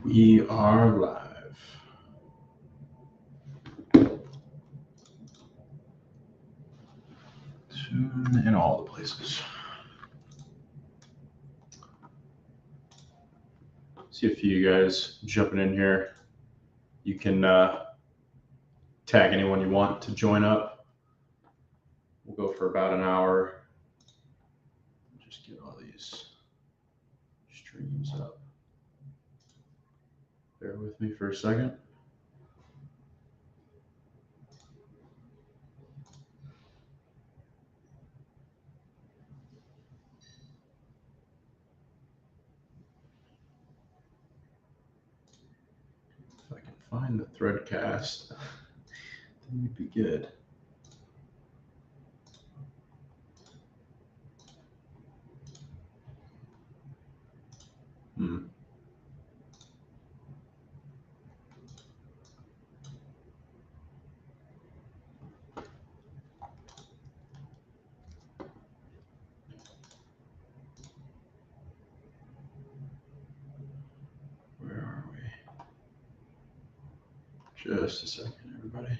We are live. Tune in all the places. See a few of you guys jumping in here. You can tag anyone you want to join up. We'll go for about an hour. Just get all these streams up. Bear with me for a second. If I can find the threadcast, then we'd be good. Where are we? Just a second, everybody.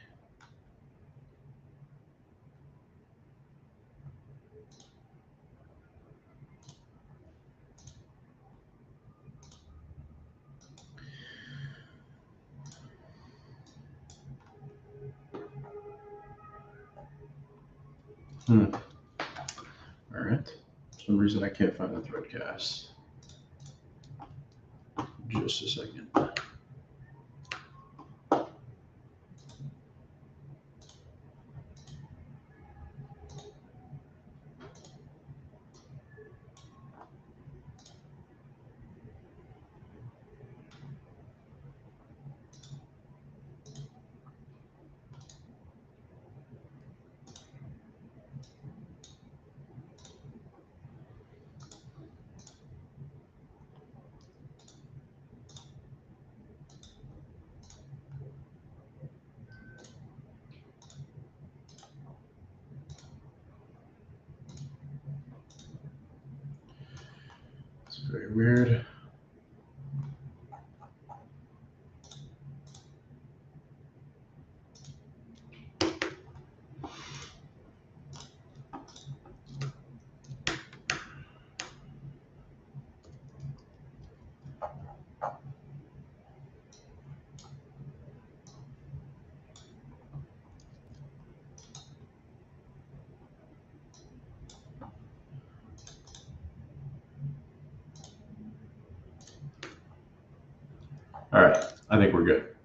All right. For some reason I can't find the threadcast. Just a second. It's very weird. All right, I think we're good.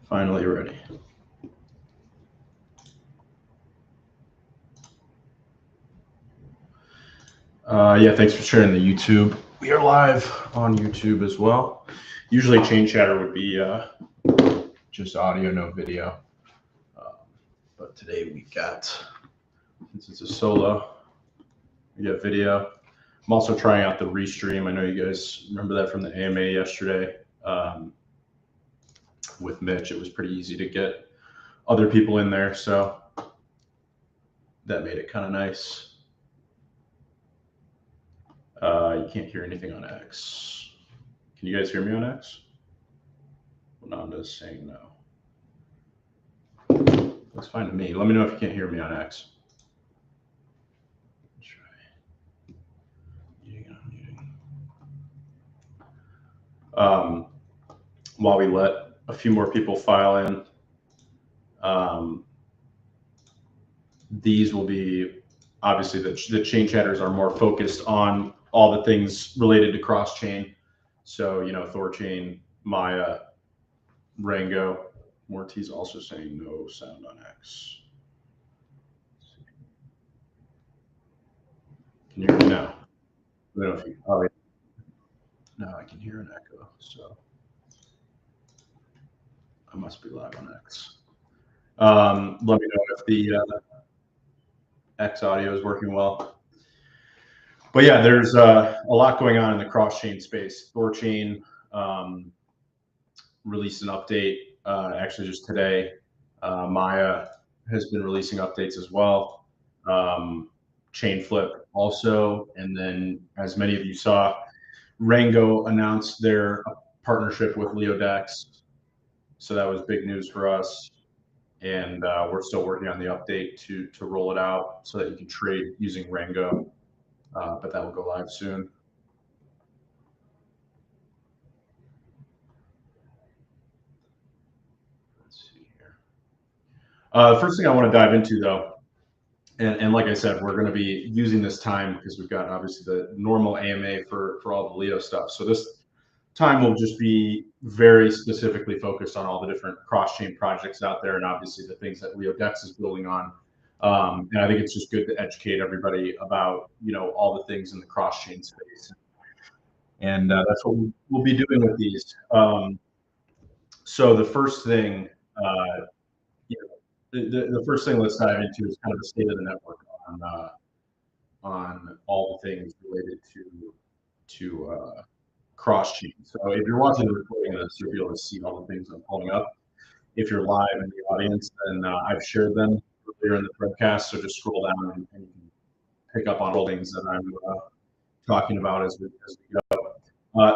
Finally ready. Yeah, thanks for sharing the YouTube. We are live on YouTube as well. Usually Chain Chatter would be just audio, no video. But today we got, since it's a solo, we got video. I'm also trying out the restream. I know you guys remember that from the AMA yesterday with Mitch. It was pretty easy to get other people in there, so that made it kind of nice. You can't hear anything on X. Can you guys hear me on X? Nonda's saying no. Looks fine to me. Let me know if you can't hear me on X. While we let a few more people file in, these will be, obviously the chain chatters are more focused on all the things related to cross chain. So, you know, Thorchain, Maya, Rango. Morty's also saying no sound on X. Can you hear me now? I don't know if you, oh, yeah. No, I can hear an echo, so I must be live on X. Let me know if the X audio is working well. But yeah, there's a lot going on in the cross-chain space. Thorchain released an update actually just today. Maya has been releasing updates as well. ChainFlip also, and then as many of you saw Rango announced their partnership with Leodex, so that was big news for us. And we're still working on the update to roll it out so that you can trade using Rango, but that will go live soon. Let's see here. The first thing I want to dive into, though, and like I said, we're going to be using this time because we've got obviously the normal AMA for all the Leo stuff. So this time will just be very specifically focused on all the different cross-chain projects out there, and obviously the things that Leodex is building on. And I think it's just good to educate everybody about all the things in the cross-chain space, and that's what we'll be doing with these. So the first thing, the first thing let's dive into is kind of the state of the network on all the things related to cross-chain. So if you're watching the recording of this, you'll be able to see all the things I'm pulling up. If you're live in the audience, then I've shared them earlier in the broadcast, so just scroll down and you can pick up on all things that I'm talking about as we go.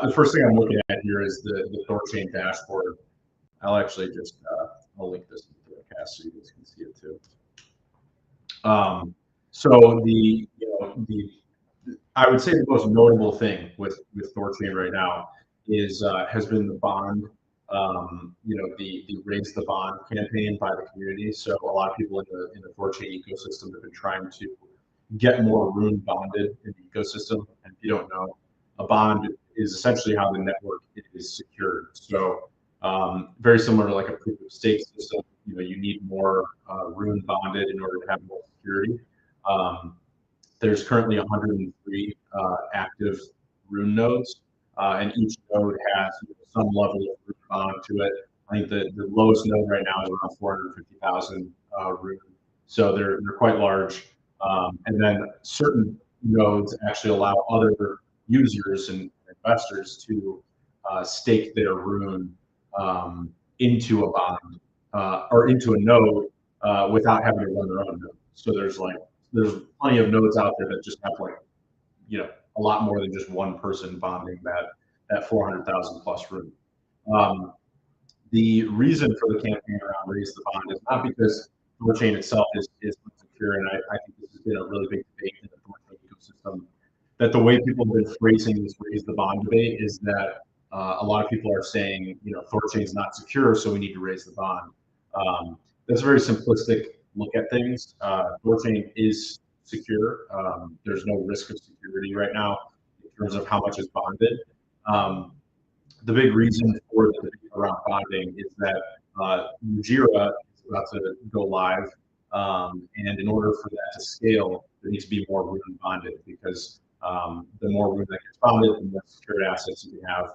The first thing I'm looking at here is the ThorChain dashboard. I'll actually just I'll link this in the broadcast so you guys can see it too. So I would say the most notable thing with ThorChain right now is has been the bond, the raise the bond campaign by the community. So a lot of people in the ThorChain ecosystem have been trying to get more Rune bonded in the ecosystem. And if you don't know, a bond is essentially how the network is secured. So very similar to like a proof of stake system, you need more Rune bonded in order to have more security. There's currently 103 active Rune nodes, and each node has some level of Rune bond to it. I think the lowest node right now is around 450,000 Rune, so they're quite large. And then certain nodes actually allow other users and investors to stake their Rune into a bond or into a node without having to run their own node. So there's plenty of nodes out there that just have a lot more than just one person bonding that 400,000 plus Rune. The reason for the campaign around Raise the Bond is not because ThorChain itself is insecure, and I think this has been a really big debate in the ThorChain ecosystem, that the way people have been phrasing this Raise the Bond debate is that a lot of people are saying, ThorChain is not secure, so we need to raise the bond. That's a very simplistic look at things. ThorChain is secure. There's no risk of security right now in terms of how much is bonded. The big reason for the debate around bonding is that Ujira is about to go live, and in order for that to scale, there needs to be more Rune bonded because the more Rune that gets bonded, the more secured assets you can have.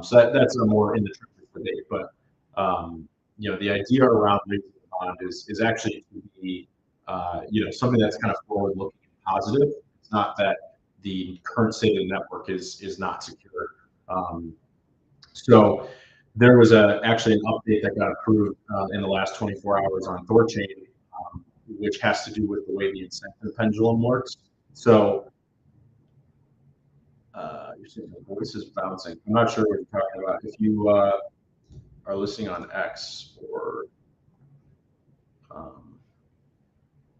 So that's a more in the trenches debate, but the idea around raising the bond is actually to be something that's kind of forward-looking and positive. It's not that the current state of the network is not secure. So there was actually an update that got approved in the last 24 hours on ThorChain, which has to do with the way the incentive pendulum works. So you're saying the voice is bouncing. I'm not sure what you're talking about. If you are listening on X or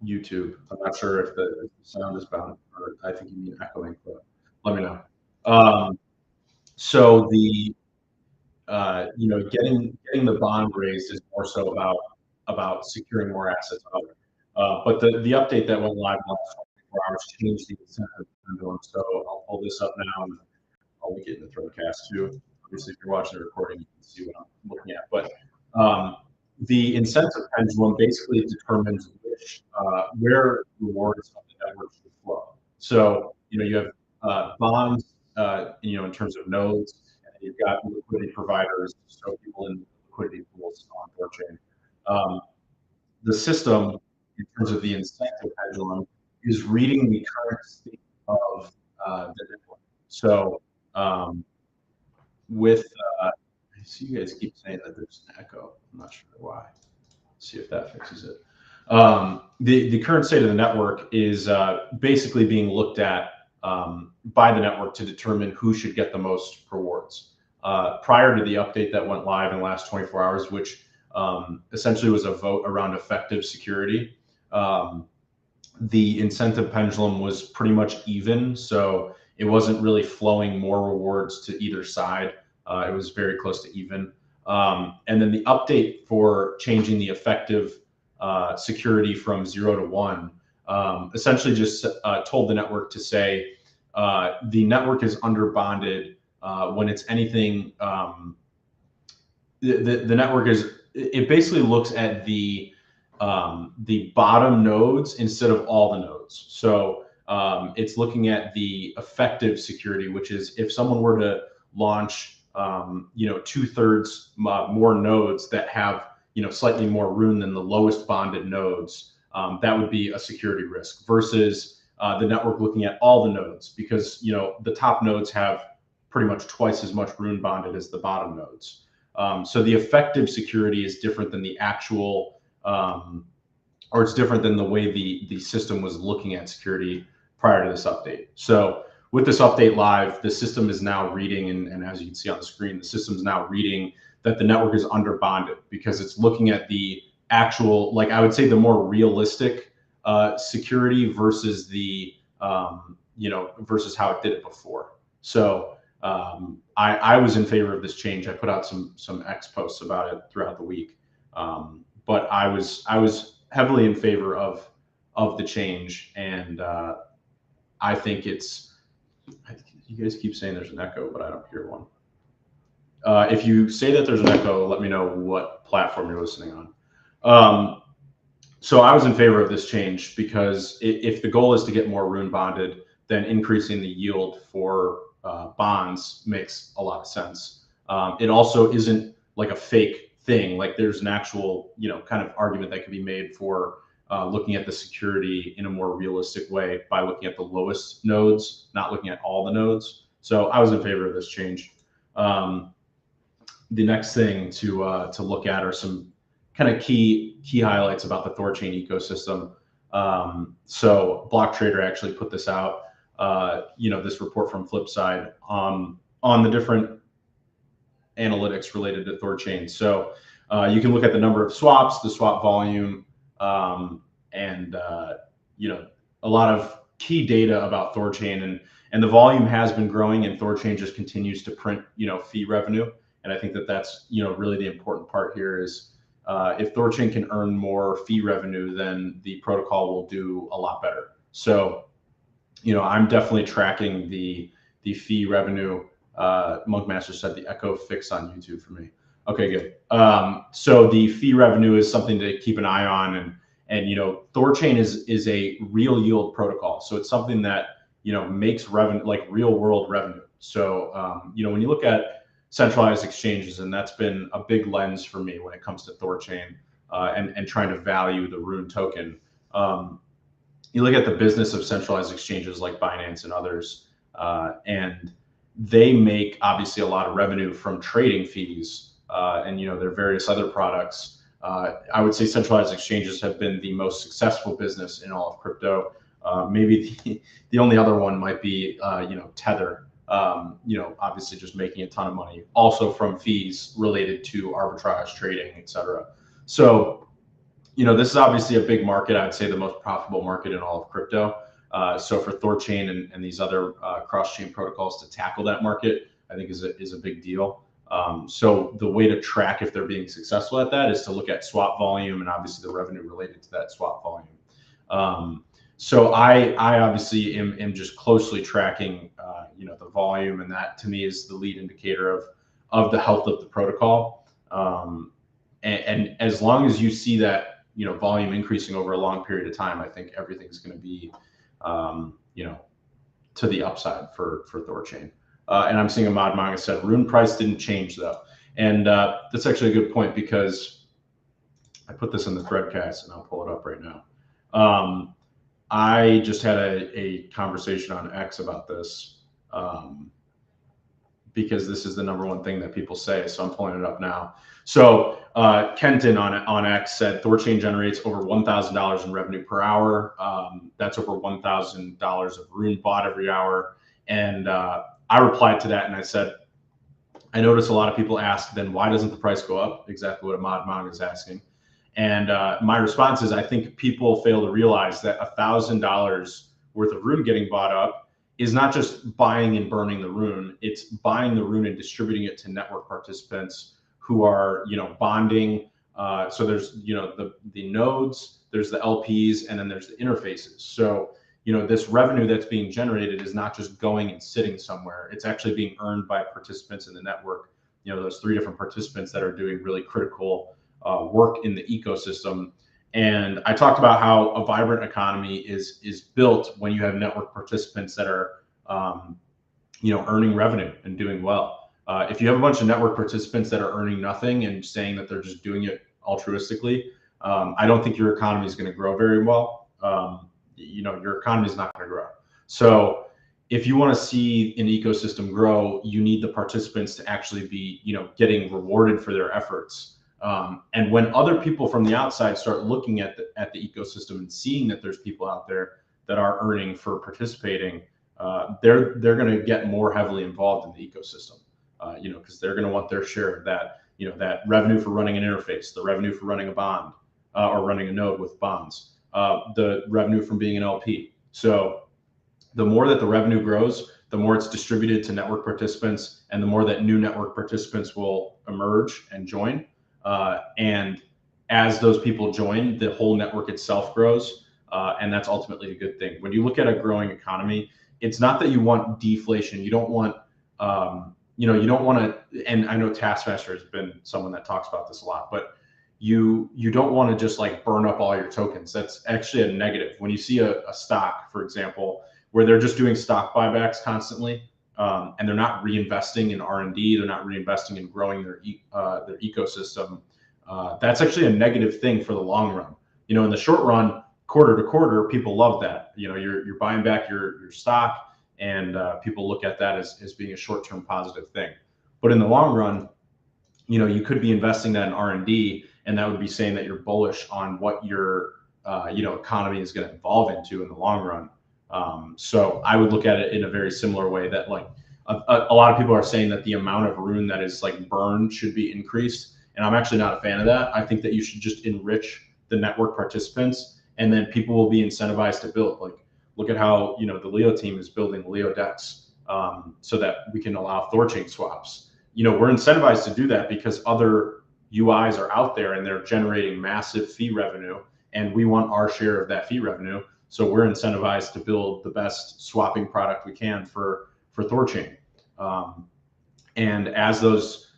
YouTube, I'm not sure if the sound is bouncing, or I think you mean echoing, but let me know. So the getting the bond raised is more so about securing more assets out. But the update that went live in the last 24 hours changed the incentive pendulum. So I'll pull this up now and I'll link it in the broadcast too. Obviously, if you're watching the recording, you can see what I'm looking at. But the incentive pendulum basically determines where rewards of the network should flow. So you have bonds, in terms of nodes. You've got liquidity providers, so people in liquidity pools on ThorChain. The system, in terms of the incentive pendulum, is reading the current state of the network. So I see you guys keep saying that there's an echo. I'm not sure why. Let's see if that fixes it. The current state of the network is basically being looked at by the network to determine who should get the most rewards. Prior to the update that went live in the last 24 hours, which essentially was a vote around effective security, the incentive pendulum was pretty much even. So it wasn't really flowing more rewards to either side. It was very close to even. And then the update for changing the effective security from 0 to 1 essentially just told the network to say the network is under bonded when it's anything. The network is, it basically looks at the bottom nodes instead of all the nodes. So it's looking at the effective security, which is if someone were to launch, 2/3 more nodes that have, slightly more room than the lowest bonded nodes, that would be a security risk versus the network looking at all the nodes because, the top nodes have pretty much twice as much rune bonded as the bottom nodes. So the effective security is different than the actual, or it's different than the way the system was looking at security prior to this update. So with this update live, the system is now reading, and as you can see on the screen, the system is now reading that the network is under bonded because it's looking at the actual, like I would say the more realistic security versus the, versus how it did it before. So I was in favor of this change. I put out some X posts about it throughout the week, but I was heavily in favor of the change, and I think it's. You guys keep saying there's an echo, but I don't hear one. If you say that there's an echo, let me know what platform you're listening on. So I was in favor of this change because if the goal is to get more rune bonded, then increasing the yield for bonds makes a lot of sense. It also isn't like a fake thing. Like there's an actual, kind of argument that could be made for looking at the security in a more realistic way by looking at the lowest nodes, not looking at all the nodes. So I was in favor of this change. The next thing to look at are some kind of key highlights about the Thorchain ecosystem. So Block Trader actually put this out, this report from Flipside on the different analytics related to Thorchain. So you can look at the number of swaps, the swap volume, and a lot of key data about Thorchain, and the volume has been growing, and Thorchain just continues to print fee revenue. And I think that's really the important part here is if Thorchain can earn more fee revenue, then the protocol will do a lot better. So I'm definitely tracking the fee revenue. Monkmaster said the echo fixed on YouTube for me. Okay, good. So the fee revenue is something to keep an eye on, and Thorchain is a real yield protocol. So it's something that makes revenue, like real world revenue. So when you look at centralized exchanges, and that's been a big lens for me when it comes to Thorchain and trying to value the Rune token. You look at the business of centralized exchanges like Binance and others, and they make obviously a lot of revenue from trading fees. And there are various other products. I would say centralized exchanges have been the most successful business in all of crypto. Maybe the only other one might be Tether. Obviously just making a ton of money, also from fees related to arbitrage trading, etc. So this is obviously a big market. I'd say the most profitable market in all of crypto. So for Thorchain and these other cross-chain protocols to tackle that market, I think is a big deal. So the way to track if they're being successful at that is to look at swap volume and obviously the revenue related to that swap volume. So I obviously am just closely tracking, the volume, and that to me is the lead indicator of the health of the protocol. And as long as you see that, volume increasing over a long period of time, I think everything's going to be, to the upside for Thorchain. And I'm seeing a mod manga said Rune price didn't change though. And that's actually a good point because I put this in the threadcast and I'll pull it up right now. I just had a conversation on X about this because this is the #1 thing that people say. So I'm pulling it up now. So Kenton on X said ThorChain generates over $1,000 in revenue per hour. That's over $1,000 of rune bought every hour. And I replied to that and I said, I notice a lot of people ask, then why doesn't the price go up? Exactly what Ahmad Mang is asking. And my response is, I think people fail to realize that $1,000 worth of rune getting bought up is not just buying and burning the rune. It's buying the rune and distributing it to network participants who are, bonding. So there's, the nodes, there's the LPs, and then there's the interfaces. So, this revenue that's being generated is not just going and sitting somewhere. It's actually being earned by participants in the network. Those 3 different participants that are doing really critical work in the ecosystem. And I talked about how a vibrant economy is built when you have network participants that are, earning revenue and doing well. If you have a bunch of network participants that are earning nothing and saying that they're just doing it altruistically, I don't think your economy is going to grow very well. Your economy is not going to grow. So if you want to see an ecosystem grow, you need the participants to actually be, getting rewarded for their efforts. And when other people from the outside start looking at the ecosystem and seeing that there's people out there that are earning for participating, they're going to get more heavily involved in the ecosystem, because they're going to want their share of that, that revenue for running an interface, the revenue for running a bond or running a node with bonds, the revenue from being an LP. So the more that the revenue grows, the more it's distributed to network participants, and the more that new network participants will emerge and join. And as those people join, the whole network itself grows, and that's ultimately a good thing. When you look at a growing economy, it's not that you want deflation. You don't want, you don't want to. And I know Taskmaster has been someone that talks about this a lot, but you don't want to just like burn up all your tokens. That's actually a negative. When you see a stock, for example, where they're just doing stock buybacks constantly, and they're not reinvesting in R&D, they're not reinvesting in growing their ecosystem, that's actually a negative thing for the long run. In the short run, quarter to quarter, people love that. You're buying back your stock, and people look at that as being a short-term positive thing. But in the long run, you could be investing that in R&D, and that would be saying that you're bullish on what your economy is going to evolve into in the long run. So I would look at it in a very similar way that like a lot of people are saying that the amount of rune that is like burned should be increased. And I'm actually not a fan of that. I think that you should just enrich the network participants, and then people will be incentivized to build. Like, look at how, the Leo team is building Leo decks, so that we can allow ThorChain swaps. We're incentivized to do that because other UIs are out there and they're generating massive fee revenue, and we want our share of that fee revenue. So we're incentivized to build the best swapping product we can for ThorChain. And as those,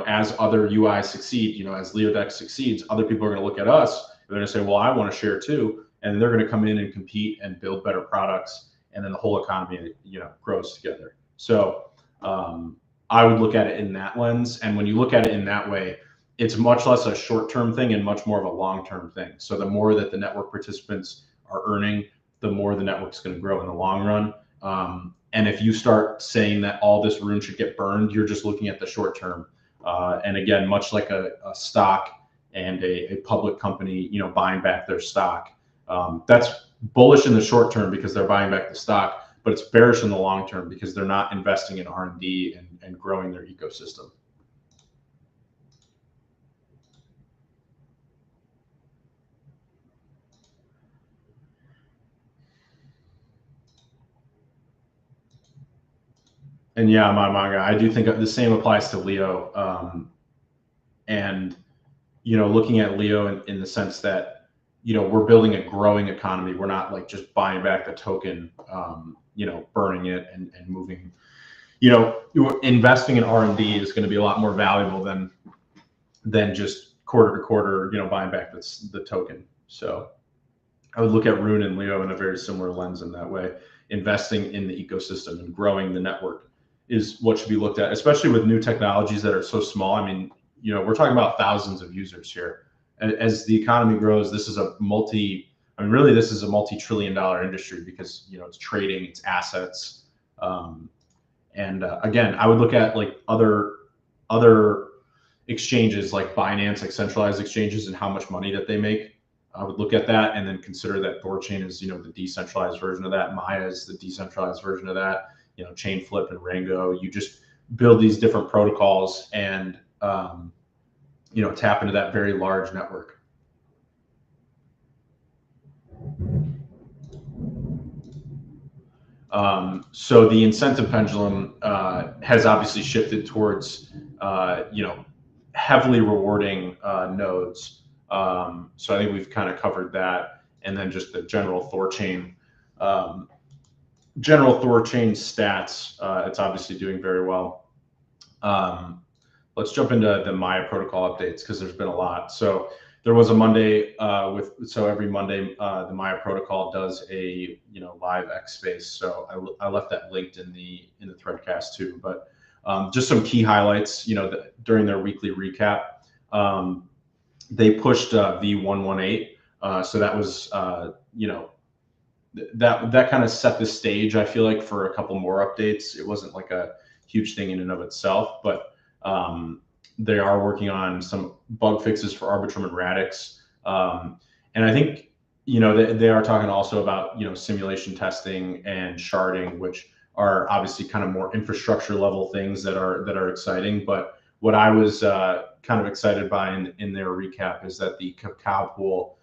as other UIs succeed, as LeoDex succeeds, other people are going to look at us. They're going to say, well, I want to share too. And they're going to come in and compete and build better products. And then the whole economy, grows together. So I would look at it in that lens. And when you look at it in that way, it's much less a short-term thing and much more of a long-term thing. So the more that the network participants are earning, the more the network's going to grow in the long run. And if you start saying that all this rune should get burned, you're just looking at the short term. And again, much like a stock and a public company, buying back their stock, that's bullish in the short term because they're buying back the stock, but it's bearish in the long term because they're not investing in R&D and growing their ecosystem. And yeah, my manga, I do think the same applies to Leo. And, looking at Leo in the sense that, we're building a growing economy. We're not like just buying back the token, burning it and moving, investing in R&D is going to be a lot more valuable than just quarter to quarter, buying back the token. So I would look at Rune and Leo in a very similar lens in that way. Investing in the ecosystem and growing the network is what should be looked at, especially with new technologies that are so small. I mean, we're talking about thousands of users here. As the economy grows, this is a multi-trillion-dollar industry because, it's trading, it's assets. And again, I would look at like other exchanges like Binance, like centralized exchanges, and how much money that they make. I would look at that and then consider that ThorChain is, the decentralized version of that. Maya is the decentralized version of that. ChainFlip and Rango. You just build these different protocols and tap into that very large network. So the incentive pendulum has obviously shifted towards heavily rewarding nodes. So I think we've kind of covered that, and then just the general ThorChain stats. It's obviously doing very well. Let's jump into the Maya protocol updates because there's been a lot. So there was a Monday so every Monday the Maya protocol does a live X space. So I left that linked in the threadcast too. But just some key highlights. During their weekly recap, they pushed v1.18. So that was that kind of set the stage, I feel like, for a couple more updates. It wasn't like a huge thing in and of itself, but they are working on some bug fixes for Arbitrum and Radix. And I think, they are talking also about, simulation testing and sharding, which are obviously kind of more infrastructure level things that are exciting. But what I was kind of excited by in their recap is that the cacao pool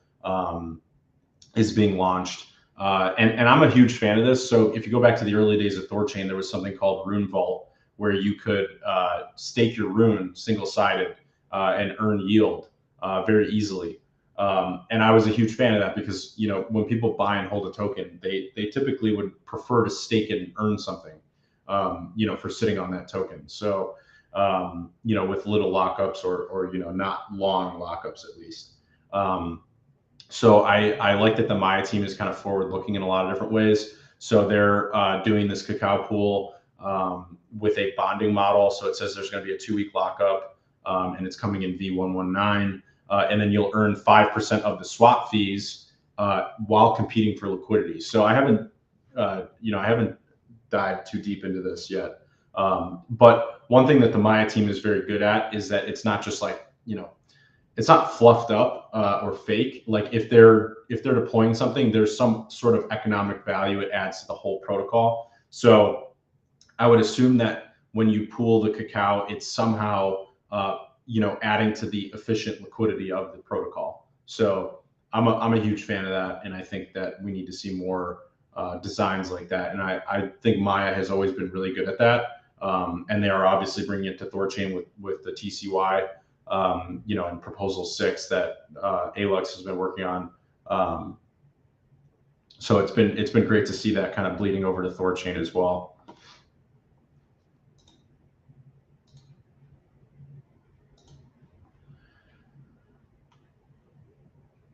is being launched. And I'm a huge fan of this. So if you go back to the early days of ThorChain, there was something called Rune Vault, where you could stake your rune single-sided and earn yield very easily. And I was a huge fan of that because, when people buy and hold a token, they typically would prefer to stake it and earn something, for sitting on that token. So, with little lockups or not long lockups at least. So I like that the Maya team is kind of forward-looking in a lot of different ways. So they're doing this cacao pool with a bonding model. So it says there's going to be a 2-week lockup, and it's coming in v1.9, and then you'll earn 5% of the swap fees while competing for liquidity. So I haven't dived too deep into this yet. But one thing that the Maya team is very good at is that it's not just like, it's not fluffed up or fake. Like if they're deploying something, there's some sort of economic value it adds to the whole protocol. So I would assume that when you pool the cacao, it's somehow adding to the efficient liquidity of the protocol. So I'm a huge fan of that, and I think that we need to see more designs like that. And I think Maya has always been really good at that. And they are obviously bringing it to ThorChain with the TCY, in Proposal 6 that Alux has been working on. So it's been great to see that kind of bleeding over to ThorChain as well.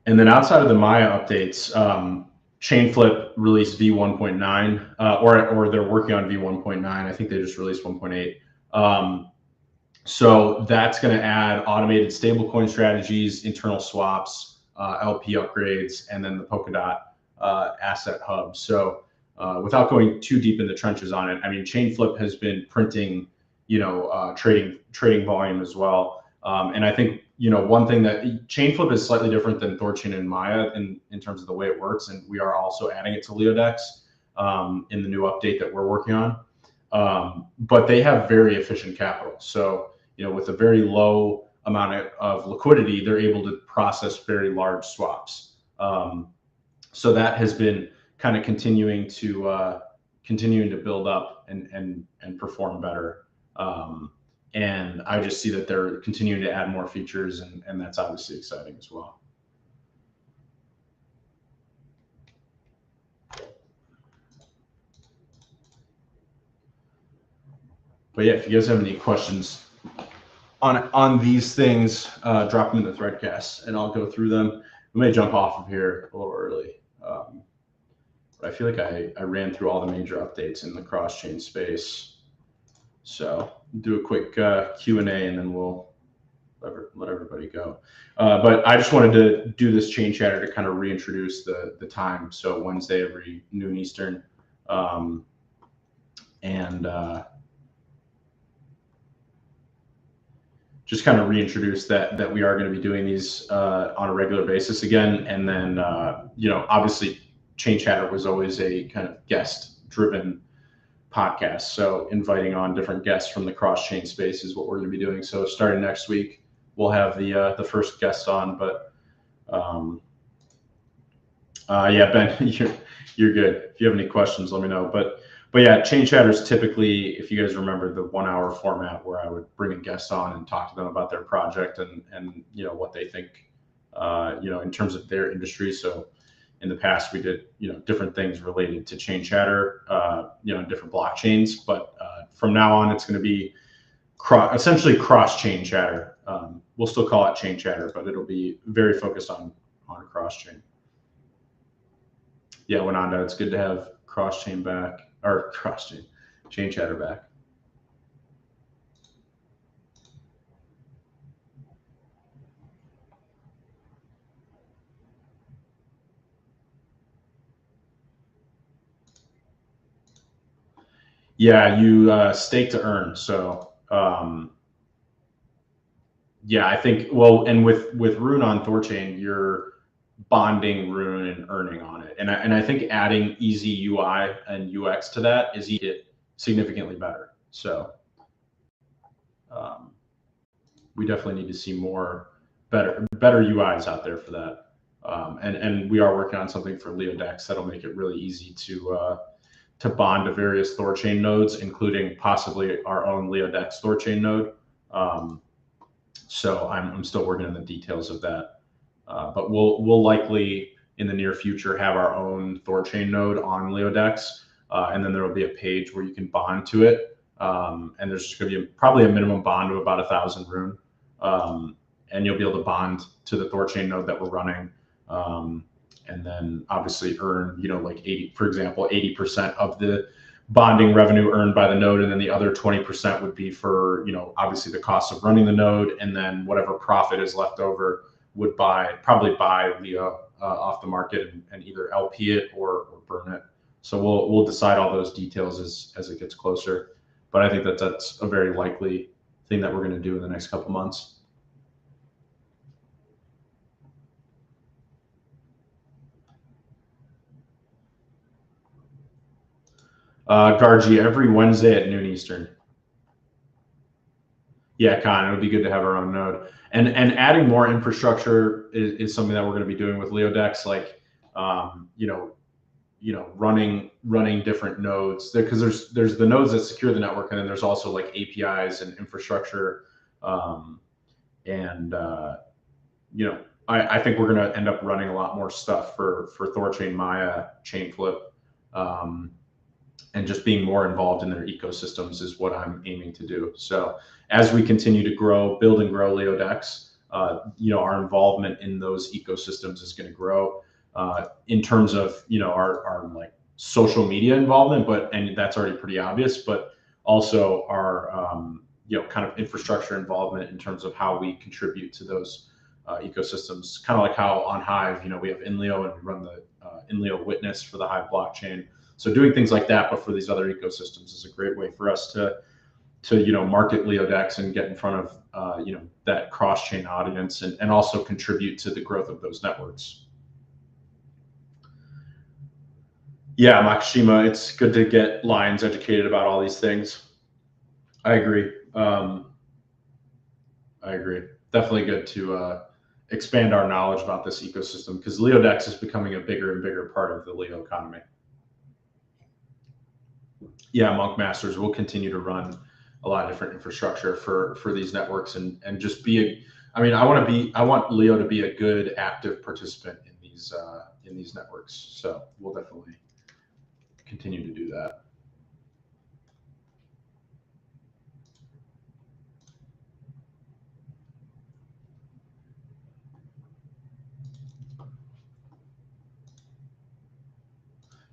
And then outside of the Maya updates, ChainFlip released v1.9, or they're working on v1.9. I think they just released 1.8. So that's going to add automated stablecoin strategies, internal swaps, LP upgrades, and then the Polkadot asset hub. So without going too deep in the trenches on it, I mean, ChainFlip has been printing, trading volume as well. And I think, one thing that ChainFlip is slightly different than ThorChain and Maya in terms of the way it works. And we are also adding it to Leodex in the new update that we're working on. But they have very efficient capital. So, with a very low amount of liquidity, they're able to process very large swaps. So that has been kind of continuing to build up and perform better. And I just see that they're continuing to add more features, and that's obviously exciting as well. But yeah, if you guys have any questions on these things, drop them in the threadcast, and I'll go through them. We may jump off of here a little early, but I feel like I ran through all the major updates in the cross-chain space. So do a quick Q&A, and then we'll let everybody go. But I just wanted to do this chain chatter to kind of reintroduce the time. So Wednesday every noon Eastern, and just kind of reintroduce that we are going to be doing these on a regular basis again. And then, obviously Chain Chatter was always a kind of guest driven podcast. So inviting on different guests from the cross chain space is what we're going to be doing. So starting next week, we'll have the first guest on, but yeah, Ben, you're good. If you have any questions, let me know. But yeah, Chain Chatter is typically, if you guys remember, the 1 hour format where I would bring a guest on and talk to them about their project and what they think, in terms of their industry. So in the past, we did different things related to Chain Chatter, different blockchains. But from now on, it's going to be essentially cross chain chatter. We'll still call it Chain Chatter, but it'll be very focused on cross chain. Yeah, Wananda, it's good to have cross chain back, or cross chain, Chain Chatter back. Yeah, you stake to earn. So yeah, I think, well, and with Rune on Thorchain, you're bonding Rune and earning on it. And I think adding easy UI and UX to that is significantly better. So we definitely need to see more better UIs out there for that. And we are working on something for LeoDex that'll make it really easy to bond to various Thorchain nodes, including possibly our own LeoDex Thorchain node. So I'm still working on the details of that. But we'll likely in the near future have our own Thorchain node on LeoDex, and then there will be a page where you can bond to it. And there's just going to be probably a minimum bond of about 1,000 Rune, and you'll be able to bond to the Thorchain node that we're running, and then obviously earn, like 80% of the bonding revenue earned by the node, and then the other 20% would be for obviously the cost of running the node, and then whatever profit is left over would probably buy Leo off the market and either LP it or burn it. So we'll decide all those details as it gets closer. But I think that's a very likely thing that we're going to do in the next couple months. Gargi, every Wednesday at noon Eastern. Yeah, Con, it would be good to have our own node. And adding more infrastructure is something that we're going to be doing with LeoDex, like running different nodes, because there's the nodes that secure the network, and then there's also like APIs and infrastructure, I think we're going to end up running a lot more stuff for Thorchain, Maya, ChainFlip, and just being more involved in their ecosystems is what I'm aiming to do. So as we continue to build and grow LeoDex, our involvement in those ecosystems is going to grow, in terms of, our like social media involvement, and that's already pretty obvious, but also our, kind of infrastructure involvement in terms of how we contribute to those ecosystems, kind of like how on Hive, we have Inleo and we run the Inleo witness for the Hive blockchain. So doing things like that, but for these other ecosystems, is a great way for us to market LeoDex and get in front of that cross-chain audience, and also contribute to the growth of those networks. Yeah, Makashima, it's good to get Lions educated about all these things. I agree. Definitely good to expand our knowledge about this ecosystem, because LeoDex is becoming a bigger and bigger part of the Leo economy. Yeah, Monk Masters will continue to run a lot of different infrastructure for these networks, and just I want Leo to be a good active participant in these networks. So we'll definitely continue to do that.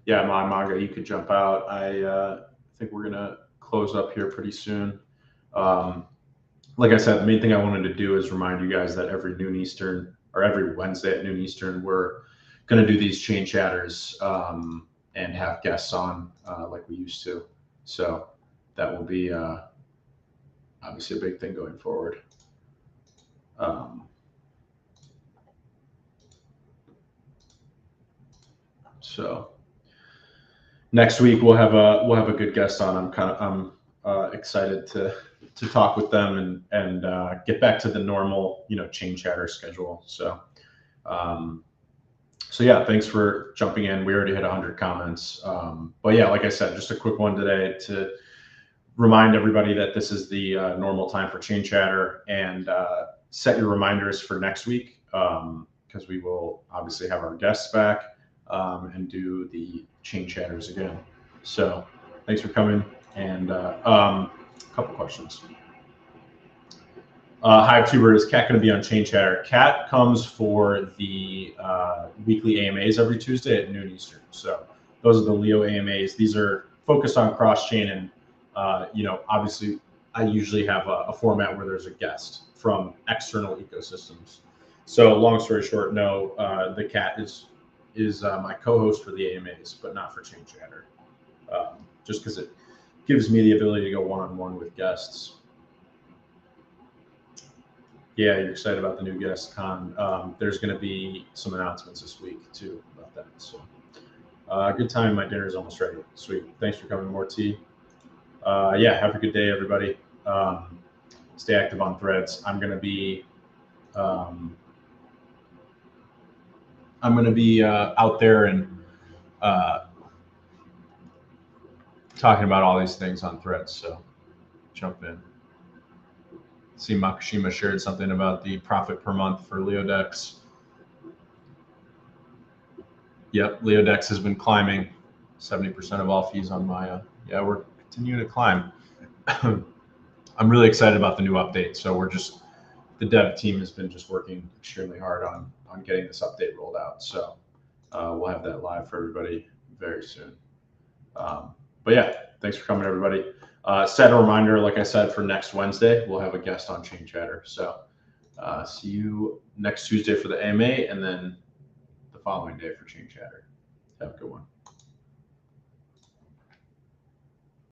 Yeah, Manga, you could jump out. I think we're gonna close up here pretty soon. Like I said, the main thing I wanted to do is remind you guys that every noon Eastern, or every Wednesday at noon Eastern, we're gonna do these chain chatters, and have guests on like we used to. So that will be obviously a big thing going forward. So next week we'll have a good guest on. I'm excited to talk with them and get back to the normal chain chatter schedule. So yeah, thanks for jumping in. We already hit 100 comments, but yeah, like I said, just a quick one today to remind everybody that this is the normal time for chain chatter, and set your reminders for next week, because we will obviously have our guests back and do the chain chatters again. So thanks for coming, and a couple questions. HiveTuber, is Kat going to be on Chain Chatter? Kat comes for the weekly AMAs every Tuesday at noon Eastern. So those are the Leo AMAs. These are focused on cross-chain, and obviously I usually have a format where there's a guest from external ecosystems. So long story short, no, the Kat is my co-host for the AMAs, but not for Chain Chatter, just because it gives me the ability to go one-on-one with guests. Yeah, you're excited about the new guest con. There's going to be some announcements this week too about that. So good time. My dinner is almost ready. Sweet. Thanks for coming, Morty. Yeah, have a good day, everybody. Stay active on Threads. I'm going to be out there and talking about all these things on Threads. So jump in. See, Makashima shared something about the profit per month for Leodex. Yep, Leodex has been climbing. 70% of all fees on Maya. Yeah, we're continuing to climb. I'm really excited about the new update. So the dev team has been just working extremely hard on getting this update rolled out. So we'll have that live for everybody very soon. But yeah, thanks for coming, everybody. Set a reminder, like I said, for next Wednesday, we'll have a guest on Chain Chatter. So see you next Tuesday for the AMA, and then the following day for Chain Chatter. Have a good one.